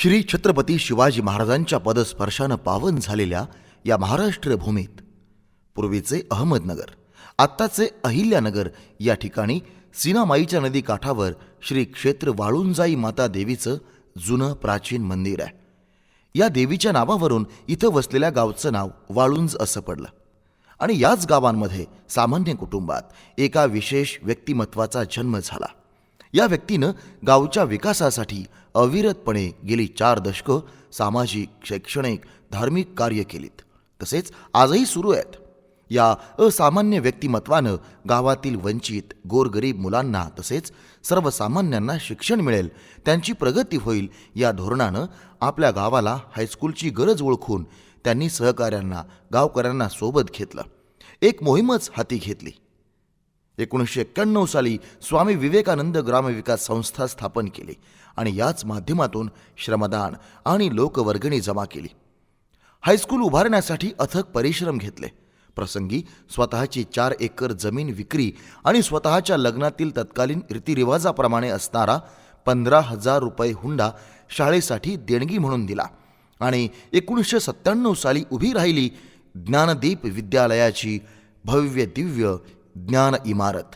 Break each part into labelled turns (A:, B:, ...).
A: श्री छत्रपती शिवाजी महाराजांच्या पदस्पर्शानं पावन झालेल्या या महाराष्ट्र भूमीत पूर्वीचे अहमदनगर, आत्ताचे अहिल्यानगर या ठिकाणी सीनामाईच्या नदी काठावर श्री क्षेत्र वाळुंजाई माता देवीचं जुनं प्राचीन मंदिर आहे. या देवीच्या नावावरून इथं वसलेल्या गावचं नाव वाळुंज असं पडलं आणि याच गावांमध्ये सामान्य कुटुंबात एका विशेष व्यक्तिमत्वाचा जन्म झाला. या व्यक्तीनं गावच्या विकासासाठी अविरतपणे गेली 4 दशकं सामाजिक, शैक्षणिक, धार्मिक कार्य केलीत. तसेच आजही सुरू आहेत. या असामान्य व्यक्तिमत्वानं गावातील वंचित, गोरगरीब मुलांना तसेच सर्वसामान्यांना शिक्षण मिळेल, त्यांची प्रगती होईल या धोरणानं आपल्या गावाला हायस्कूलची गरज ओळखून त्यांनी सहकाऱ्यांना, गावकऱ्यांना सोबत घेतलं. एक मोहीमच हाती घेतली. 1991 साली स्वामी विवेकानंद ग्रामविकास संस्था स्थापन केली आणि याच माध्यमातून श्रमदान आणि लोकवर्गणी जमा केली. हायस्कूल उभारण्यासाठी अथक परिश्रम घेतले. प्रसंगी स्वतःची 4 एकर जमीन विक्री आणि स्वतःच्या लग्नातील तत्कालीन रीतिरिवाजाप्रमाणे असणारा 15,000 रुपये हुंडा शाळेसाठी देणगी म्हणून दिला आणि 1997 साली उभी राहिली ज्ञानदीप विद्यालयाची भव्य दिव्य ज्ञान इमारत.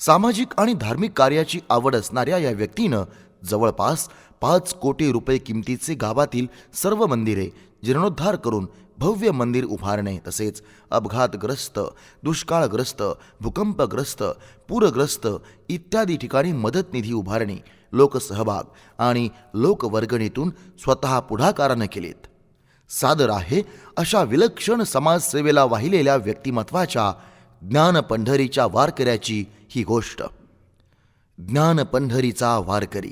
A: सामाजिक आणि धार्मिक कार्याची आवड असणाऱ्या या व्यक्तीनं जवळपास 5 कोटी रुपये किमतीचे गावातील सर्व मंदिरे जीर्णोद्धार करून भव्य मंदिर उभारणे तसेच अपघातग्रस्त, दुष्काळग्रस्त, भूकंपग्रस्त, पूरग्रस्त इत्यादी ठिकाणी मदत निधी उभारणी, लोकसहभाग आणि लोकवर्गणीतून स्वतः पुढाकारानं केलीत. सादर आहे अशा विलक्षण समाजसेवेला वाहिलेल्या व्यक्तिमत्वाच्या ज्ञान पंढरीच्या वारकऱ्याची ही गोष्ट. ज्ञान पंढरीचा वारकरी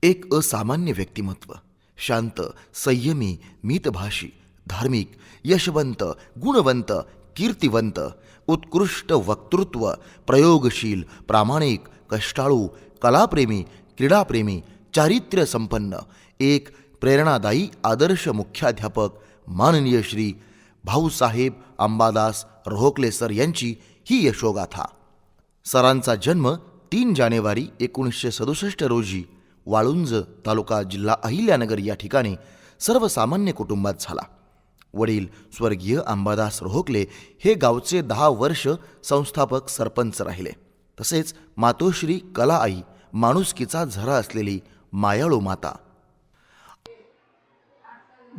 A: एक असामान्य व्यक्तिमत्व. शांत, संयमी, मितभाषी, धार्मिक, यशवंत, गुणवंत, कीर्तिवंत, उत्कृष्ट वक्तृत्व, प्रयोगशील, प्रामाणिक, कष्टाळू, कलाप्रेमी, क्रीडाप्रेमी, चारित्र्य संपन्न, एक प्रेरणादायी आदर्श मुख्याध्यापक माननीय श्री भाऊसाहेब अंबादास रोहकले सर यांची ही यशोगाथा. सरांचा जन्म 3 जानेवारी 1967 रोजी वाळुंज तालुका जिल्हा अहिल्यानगर या ठिकाणी सर्वसामान्य कुटुंबात झाला. वडील स्वर्गीय अंबादास रोहकले हे गावचे 10 वर्ष संस्थापक सरपंच राहिले. तसेच मातोश्री कलाआई माणुसकीचा झरा असलेली मायाळू माता.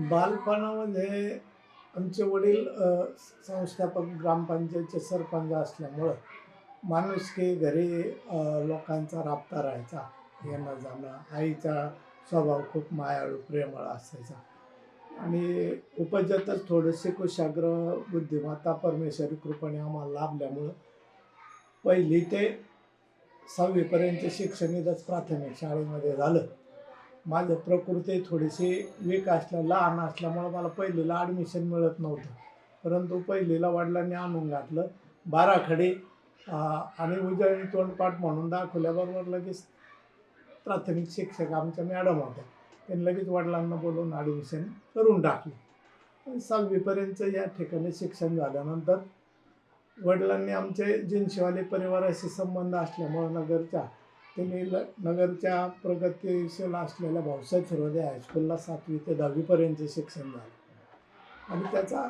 B: बालपणामध्ये आमचे वडील संस्थापक ग्रामपंचायतचे सरपंच असल्यामुळं माणुसकी घरी लोकांचा राबता राहायचा, येणं जाणं. आईचा स्वभाव खूप मायाळू, प्रेमळ असायचा आणि उपजतच थोडेसे कुशाग्र बुद्धिमत्ता परमेश्वरी कृपेने आम्हाला लाभल्यामुळं 1ली ते 6वी पर्यंत शिक्षण इथंच प्राथमिक शाळेमध्ये झालं. माझं प्रकृती थोडीशी वीक लहान असल्यामुळं मला 1लीला ॲडमिशन मिळत नव्हतं. परंतु 1लीला वडिलांनी आणून घातलं. 12 खडे आणि उजळणी तोंडपाठ म्हणून दाखवल्याबरोबर लगेच प्राथमिक शिक्षक आमच्या मॅडम होत्या, त्यांनी लगेच वडिलांना बोलवून ॲडमिशन करून टाकली. 6वीपर्यंत या ठिकाणी शिक्षण झाल्यानंतर वडिलांनी आमचे जिनशिवाले परिवाराशी संबंध असल्यामुळं नगरच्या प्रगतीशील असलेल्या भाऊसाहेब सर्वोदय हायस्कूलला 7वी ते 10वीपर्यंत शिक्षण झालं आणि त्याचा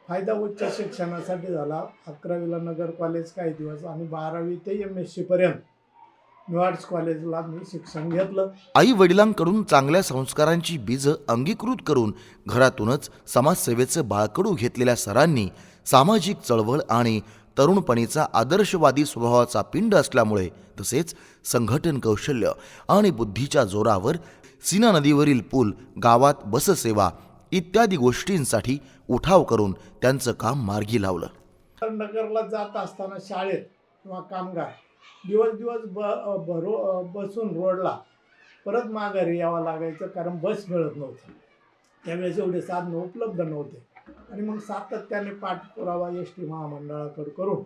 B: फायदा उच्च शिक्षणासाठी झाला. 11वीला नगर कॉलेज काही दिवस आणि 12वी ते MSc पर्यंत न्यू आर्ट्स कॉलेजला मी शिक्षण घेतलं.
A: आई वडिलांकडून चांगल्या संस्कारांची बीजं अंगीकृत करून घरातूनच समाजसेवेचं बाळकडू घेतलेल्या सरांनी सामाजिक चळवळ आणि तरुणपणीचा आदर्शवादी स्वभावाचा पिंड असल्यामुळे तसेच संघटन कौशल्य आणि बुद्धीच्या जोरावर सीना नदीवरील पूल, गावात बससेवा इत्यादी गोष्टींसाठी उठाव करून त्यांचं काम मार्गी लावलं.
B: नगरला जात असताना शाळेत किंवा कामगार दिवस बसून रोडला परत माघारी यावं लागायचं, कारण बस मिळत नव्हती. त्यावेळेस एवढे साधनं उपलब्ध नव्हते आणि मग सातत्याने पाठपुरावा ST महामंडळाकडे करून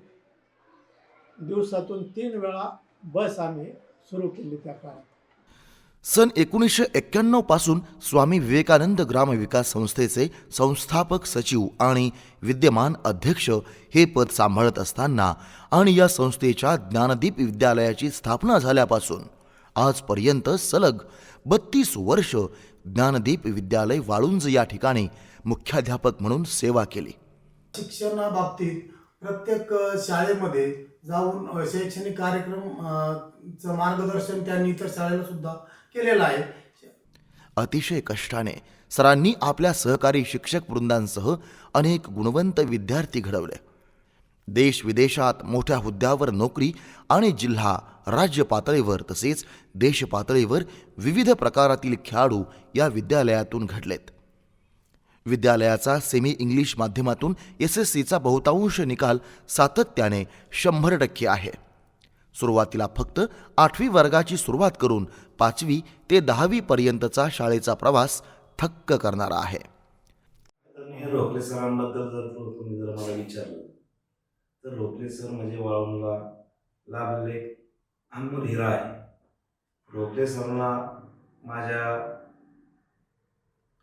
B: दिवसातून 3 वेळा बस आम्ही सुरू केली त्या काळात.
A: सन 1991 पासून स्वामी विवेकानंद ग्रामविकास संस्थेचे संस्थापक सचिव आणि विद्यमान अध्यक्ष हे पद सांभाळत असताना आणि या संस्थेच्या ज्ञानदीप विद्यालयाची स्थापना झाल्यापासून आजपर्यंत सलग 32 वर्ष ज्ञानदीप विद्यालय वाळुंज या ठिकाणी मुख्याध्यापक म्हणून सेवा केली.
C: शिक्षणाबाबतीत प्रत्येक शाळेमध्ये जाऊन शैक्षणिक कार्यक्रम मार्गदर्शन त्यांनी इतर शाळेला सुद्धा केलेलं आहे.
A: अतिशय कष्टाने सरांनी आपल्या सहकारी शिक्षक वृंदांसह अनेक गुणवंत विद्यार्थी घडवले. देश विदेशात मोठ्या हुद्द्यावर नोकरी आणि जिल्हा राज्य पातळीवर तसेच देश पातळीवर विविध प्रकारातील खेळाडू या विद्यालयातून घडलेत. विद्यालयाचा सेमी इंग्लिश माध्यमातून SSCचा बहुतांश निकाल सातत्याने 100% आहे. सुरुवातीला फक्त 8वी वर्गाची सुरुवात करून 5वी ते 10वी पर्यंतचा शाळेचा प्रवास थक्क करणारा आहे.
D: तर रोखले सरांबद्दल तुम्ही जर मला विचारलं तर रोखले सर म्हणजे वाळूंजला लाभलेले अनमोल हिरा आहे. रोखले सरला माझ्या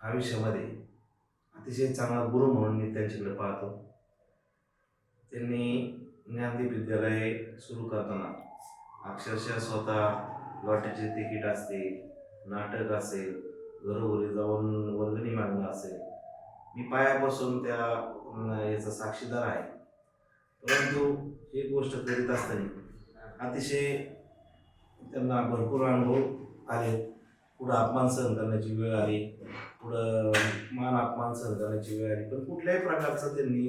D: आयुष्यामध्ये अतिशय चांगला गुरु म्हणून मी त्यांच्याकडे पाहतो. त्यांनी ज्ञानदीप विद्यालय सुरू करताना अक्षरशः स्वतः लॉटरीचे तिकीट असतील, नाटक असेल, घरोघरी जाऊन वर्गणी मागणं असेल, मी पायापासून त्या याचा साक्षीदार आहे. परंतु ही गोष्ट करीत असताना अतिशय त्यांना भरपूर अनुभव आले. पुढं अपमान सहन करण्याची वेळ आली, पुढं मान अपमान सहन करण्याची वेळ आली, पण कुठल्याही प्रकारचा त्यांनी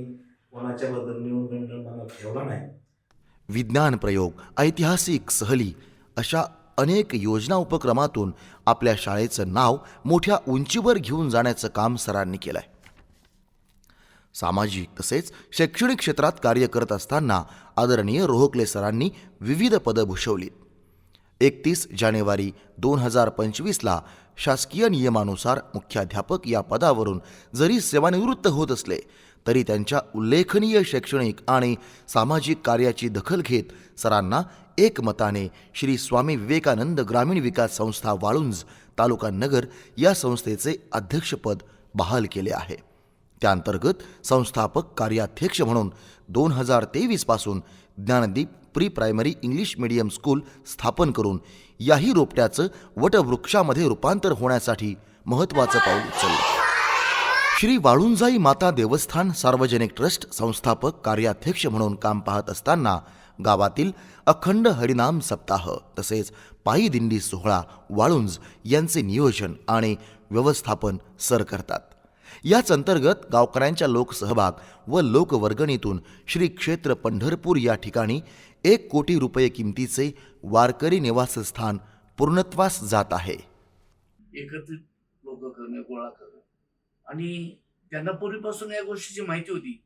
D: कोणाच्याबद्दल न्यूनगंड मनात ठेवला नाही.
A: विज्ञान प्रयोग, ऐतिहासिक सहली अशा अनेक योजना उपक्रमातून आपल्या शाळेचं नाव मोठ्या उंचीवर घेऊन जाण्याचं काम सरांनी केलंय. सामाजिक तसेच शैक्षणिक क्षेत्रात कार्य करत असताना आदरणीय रोहकले सरांनी विविध पदं भूषवली. 31 जानेवारी 2025ला शासकीय नियमानुसार मुख्याध्यापक या पदावरून जरी सेवानिवृत्त होत असले तरी त्यांच्या उल्लेखनीय शैक्षणिक आणि सामाजिक कार्याची दखल घेत सरांना एकमताने श्री स्वामी विवेकानंद ग्रामीण विकास संस्था वाळुंज तालुका नगर या संस्थेचे अध्यक्षपद बहाल केले आहे. त्याअंतर्गत संस्थापक कार्याध्यक्ष म्हणून 2023 पासून Gyandeep pre primary English medium school स्थापन करून याही रोपट्याचं वटवृक्षामध्ये रूपांतर होण्यासाठी महत्त्वाचं पाऊल उचललं. श्री वाळुंजाई माता देवस्थान सार्वजनिक ट्रस्ट संस्थापक कार्याध्यक्ष म्हणून काम पाहत असताना गावातील अखंड हरिनाम सप्ताह तसेच पायी दिंडी सोहळा वाळुंज यांचे नियोजन आणि व्यवस्थापन सर करतात. याच अंतर्गत गावकऱ्यांच्या लोकसहभाग व लोकवर्गणीतून श्री क्षेत्र पंढरपूर या ठिकाणी 1 कोटी रुपये किमतीचे वारकरी निवासस्थान पूर्णत्वास जात आहे.
E: एकत्रित लोक करणे, गोळा करणे, आणि त्यांना पूर्वीपासून या गोष्टीची माहिती होती,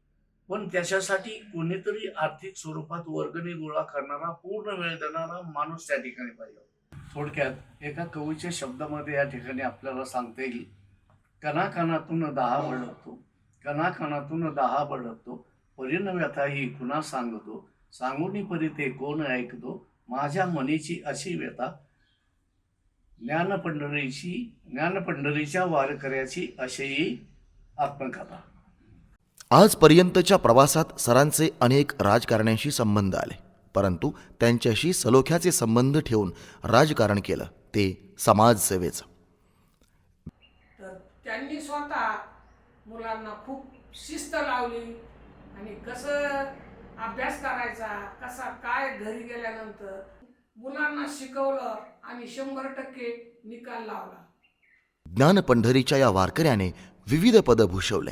E: पण त्याच्यासाठी कोणीतरी आर्थिक स्वरूपात वर्गणी गोळा करणारा, पूर्ण वेळ देणारा माणूस त्या ठिकाणी पाहिजे. थोडक्यात एका कवीच्या शब्दामध्ये या ठिकाणी आपल्याला सांगता येईल, कणाकणातून 10 बळवतो, कणाकणातून 10 बळवतो, परिण व्यथा ही कुणा सांगतो, सांगुनी परी ते कोण ऐकतो, माझ्या मनीची अशी व्यथा, ज्ञानपंढरीच्या वारकऱ्याची अशी आत्मकथा.
A: आजपर्यंतच्या प्रवासात सरांचे अनेक राजकारण्यांशी संबंध आले, परंतु त्यांच्याशी सलोख्याचे संबंध ठेवून राजकारण केलं ते समाजसेवेचं.
F: तर त्यांनी स्वतः मुलांना खूप शिस्त लावली आणि कसं अभ्यास करायचा, कसा काय घरी गेल्यानंतर मुलांना शिकवलं आणि 100% निकाल लावला.
A: ज्ञानपंढरीच्या या वारकऱ्याने विविध पदं भूषवले.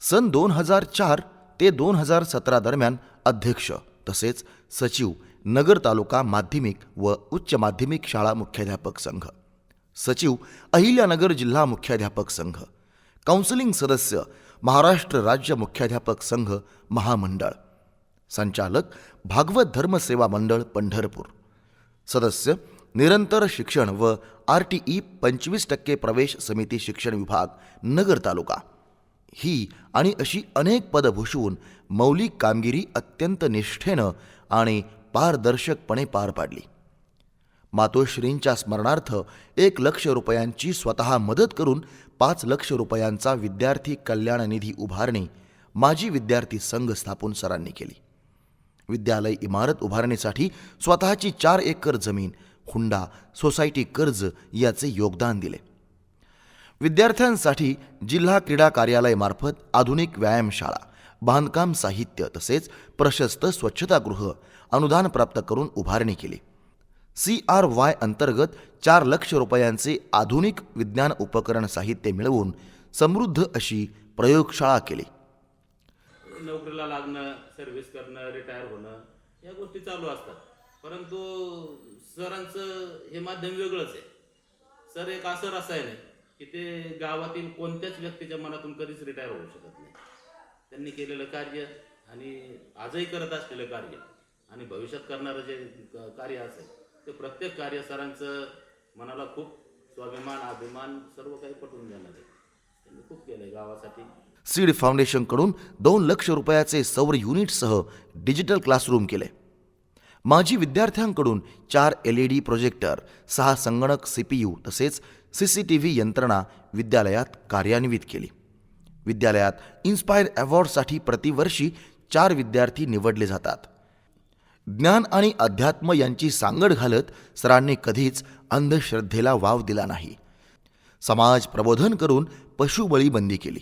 A: सन 2004 ते 2017 दरम्यान अध्यक्ष तसेच सचिव नगर तालुका माध्यमिक व उच्च माध्यमिक शाळा मुख्याध्यापक संघ, सचिव अहिल्यानगर जिल्हा मुख्याध्यापक संघ, काउन्सिलिंग सदस्य महाराष्ट्र राज्य मुख्याध्यापक संघ महामंडळ, संचालक भागवत धर्मसेवा मंडळ पंढरपूर, सदस्य निरंतर शिक्षण व RTE 25% प्रवेश समिती शिक्षण विभाग नगर तालुका, ही आणि अशी अनेक पदं भूषवून मौलिक कामगिरी अत्यंत निष्ठेनं आणि पारदर्शकपणे पार पाडली. मातोश्रींच्या स्मरणार्थ 1 लाख रुपयांची स्वतः मदत करून 5 लाख रुपयांचा विद्यार्थी कल्याण निधी उभारणी माजी विद्यार्थी संघ स्थापून सरांनी केली. विद्यालय इमारत उभारणीसाठी स्वतःची 4 एकर जमीन हुंडा, सोसायटी कर्ज याचे योगदान दिले. विद्यार्थ्यांसाठी जिल्हा क्रीडा कार्यालयामार्फत आधुनिक व्यायामशाळा, बांधकाम साहित्य तसेच प्रशस्त स्वच्छतागृह अनुदान प्राप्त करून उभारणी केली. CRY अंतर्गत 4 लाख रुपयांचे आधुनिक विज्ञान उपकरण साहित्य मिळवून समृद्ध अशी प्रयोगशाळा केली.
G: नोकरीला लागणं, सर्व्हिस करणं, रिटायर होणं या गोष्टी चालू असतात. परंतु सरांचं हे माध्यम वेगळंच आहे. सर एक असं रसायन आहे की ते गावातील कोणत्याच व्यक्तीच्या मनातून कधीच रिटायर होऊ शकत नाही. त्यांनी केलेलं कार्य आणि आजही करत असलेलं कार्य आणि भविष्यात करणारं जे कार्य असेल ते प्रत्येक कार्य सरांचं मनाला खूप स्वाभिमान, अभिमान सर्व काही पटवून देणार आहे. त्यांनी खूप केलं आहे गावासाठी.
A: सीड फाउंडेशनकडून 2 लाख रुपयाचे सौर युनिटसह डिजिटल क्लासरूम केले. माजी विद्यार्थ्यांकडून 4 LED प्रोजेक्टर, 6 संगणक CPU तसेच CCTV यंत्रणा विद्यालयात कार्यान्वित केली. विद्यालयात इन्स्पायर अवॉर्डसाठी प्रतिवर्षी 4 विद्यार्थी निवडले जातात. ज्ञान आणि अध्यात्म यांची सांगड घालत सरांनी कधीच अंधश्रद्धेला वाव दिला नाही. समाज प्रबोधन करून पशुबळी बंदी केली.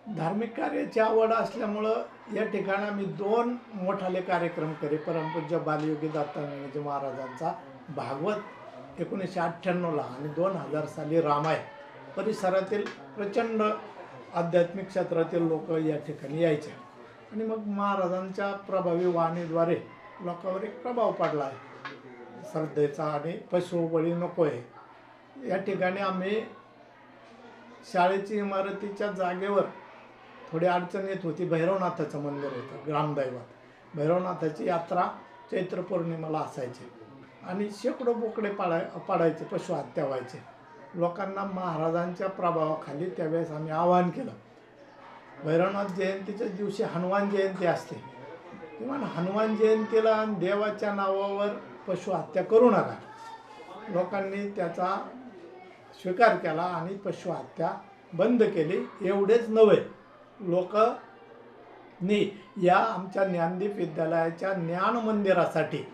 B: धार्मिक कार्याची आवड असल्यामुळं या ठिकाणी आम्ही 2 मोठाले कार्यक्रम केले. परमपूज्य बालयोगी दत्तात्रेय महाराजांचा भागवत 1998ला आणि 2000 साली रामायण. परिसरातील प्रचंड आध्यात्मिक क्षेत्रातील लोक या ठिकाणी यायचे आणि मग महाराजांच्या प्रभावी वाणीद्वारे लोकांवर एक प्रभाव पडला आहे श्रद्धेचा आणि पशुबळी नको आहे. या ठिकाणी आम्ही शाळेची इमारतीच्या जागेवर थोडी अडचण येत होती. भैरवनाथाचं मंदिर होतं, ग्रामदैवत. भैरवनाथाची यात्रा चैत्र पौर्णिमेला असायची आणि शेकडो बोकडे पाडायचे, पशुहत्या व्हायचे. लोकांना महाराजांच्या प्रभावाखाली त्यावेळेस आम्ही आवाहन केलं. भैरवनाथ जयंतीच्या दिवशी हनुमान जयंती असते किंवा हनुमान जयंतीला देवाच्या नावावर पशुहत्या करू नका. लोकांनी त्याचा स्वीकार केला आणि पशुहत्या बंद केली. एवढेच नव्हे, लोकांनी या आमच्या ज्ञानदीप विद्यालयाच्या ज्ञान मंदिरासाठी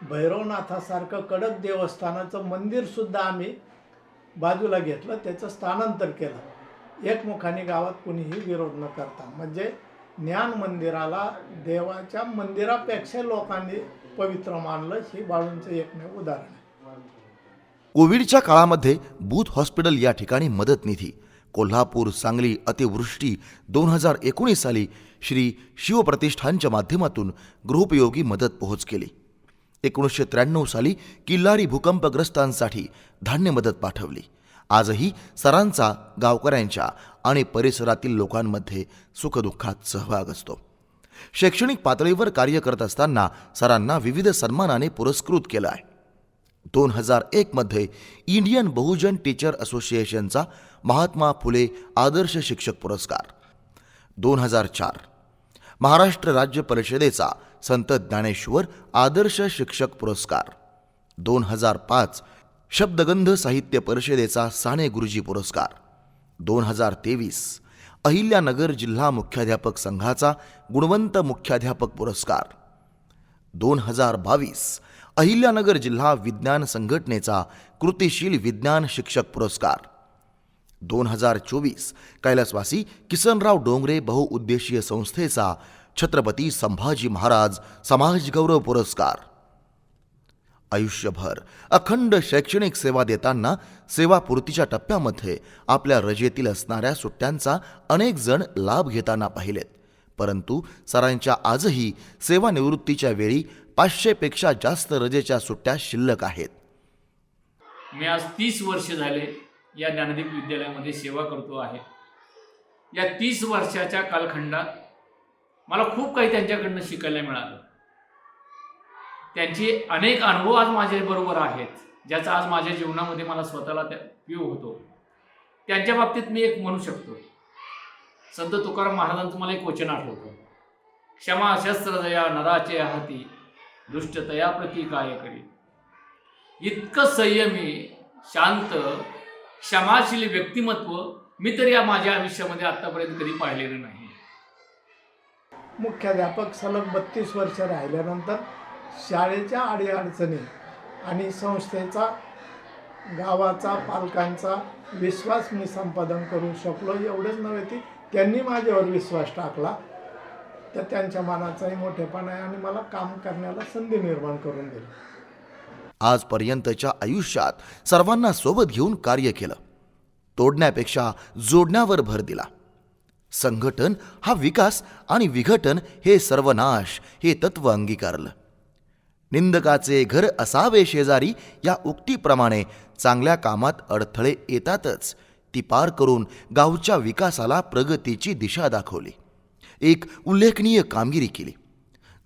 B: भैरवनाथासारखं कडक देवस्थानाचं मंदिरसुद्धा आम्ही बाजूला घेतलं, त्याचं स्थानांतर केलं. एकमुखाने गावात कुणीही विरोध न करता. म्हणजे ज्ञान मंदिराला देवाच्या मंदिरापेक्षा लोकांनी पवित्र मानलं. ही बाळूंचं एकमेव उदाहरण आहे.
A: कोविडच्या काळामध्ये बूथ हॉस्पिटल या ठिकाणी मदत निधी, कोल्हापूर, सांगली अतिवृष्टी 2019 साली श्री शिवप्रतिष्ठानच्या माध्यमातून गृहोपयोगी मदत पोहोच केली. 1993 साली किल्लारी भूकंपग्रस्तांसाठी धान्य मदत पाठवली. आजही सरांचा गावकऱ्यांच्या आणि परिसरातील लोकांमध्ये सुखदुःखात सहभाग असतो. शैक्षणिक पातळीवर कार्य करत असताना सरांना विविध सन्मानाने पुरस्कृत केलं आहे. 2001 मध्ये इंडियन बहुजन टीचर असोसिएशनचा महात्मा फुले आदर्श शिक्षक पुरस्कार, 2004 महाराष्ट्र राज्य परिषदेचा संत ज्ञानेश्वर आदर्श शिक्षक पुरस्कार, 2005 शब्दगंध साहित्य परिषदेचा साने गुरुजी पुरस्कार, 2023 अहिल्यानगर जिल्हा मुख्याध्यापक संघाचा गुणवंत मुख्याध्यापक पुरस्कार, 2022 अहिल्यानगर जिल्हा विज्ञान संघटनेचा कृतिशील विज्ञान शिक्षक पुरस्कार, 2024 कैलासवासी किसनराव डोंगरे बहुउद्देशीय संस्थेचा छत्रपती संभाजी महाराज समाजगौरव पुरस्कार. आयुष्यभर अखंड शैक्षणिक सेवा देताना सेवापूर्तीच्या टप्प्यामध्ये आपल्या रजेतील असणाऱ्या सुट्ट्यांचा अनेक जण लाभ घेताना पाहिलेत. परंतु सरांच्या आजही सेवानिवृत्तीच्या वेळी 500 पेक्षा जास्त रजेच्या सुट्ट्या शिल्लक आहेत.
H: मी आज 30 वर्ष झाले या ज्ञानदीप विद्यालयामध्ये सेवा करतो आहे. या 30 वर्षाच्या कालखंडात मला खूप काही त्यांच्याकडनं शिकायला मिळालं. त्यांचे अनेक अनुभव आज माझ्याबरोबर आहेत, ज्याचा आज माझ्या जीवनामध्ये मला स्वतःला उपयोग होतो. त्यांच्या बाबतीत मी एक म्हणू शकतो, संत तुकाराम महाराजांचं मला एक वचन आठवतं, क्षमा शस्त्र दया नराचे हाती दुष्टतया प्रती काय करी. इतकं संयमी, शांत, क्षमाशील व्यक्तिमत्व मी तर या माझ्या आयुष्यामध्ये आतापर्यंत कधी पाहिलेलं नाही.
B: मुख्याध्यापक सलग 32 वर्ष राहिल्यानंतर शाळेच्या अडीअडचणी आणि संस्थेचा, गावाचा, पालकांचा विश्वास मी संपादन करू शकलो. एवढंच नव्हे की त्यांनी माझ्यावर विश्वास टाकला, तर त्यांच्या मनाचाही मोठेपणा आहे आणि मला काम करण्याला संधी निर्माण करून दिली.
A: आजपर्यंतच्या आयुष्यात सर्वांना सोबत घेऊन कार्य केलं. तोडण्यापेक्षा जोडण्यावर भर दिला. संघटन हा विकास आणि विघटन हे सर्वनाश हे तत्व अंगीकारलं. निंदकाचे घर असावे शेजारी या उक्तीप्रमाणे चांगल्या कामात अडथळे येतातच, ती पार करून गावच्या विकासाला प्रगतीची दिशा दाखवली. एक उल्लेखनीय कामगिरी केली.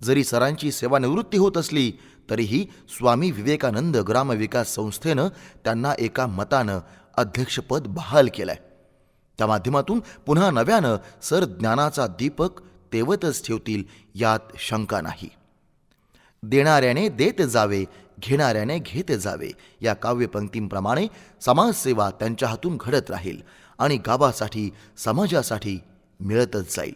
A: जरी सरांची सेवानिवृत्ती होत असली तरीही स्वामी विवेकानंद ग्रामविकास संस्थेनं त्यांना एका मतानं अध्यक्षपद बहाल केलंय. त्या माध्यमातून पुन्हा नव्यानं सर ज्ञानाचा दीपक तेवतच ठेवतील यात शंका नाही. देणाऱ्याने देत जावे, घेणाऱ्याने घेत जावे या काव्यपंक्तींप्रमाणे समाजसेवा त्यांच्या हातून घडत राहील आणि गावासाठी, समाजासाठी मिळतच जाईल.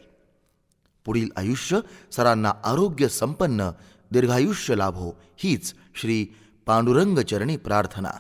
A: पुढील आयुष्य सरांना आरोग्य संपन्न, दीर्घायुष्य लाभो हीच श्री पांडुरंग चरणी प्रार्थना.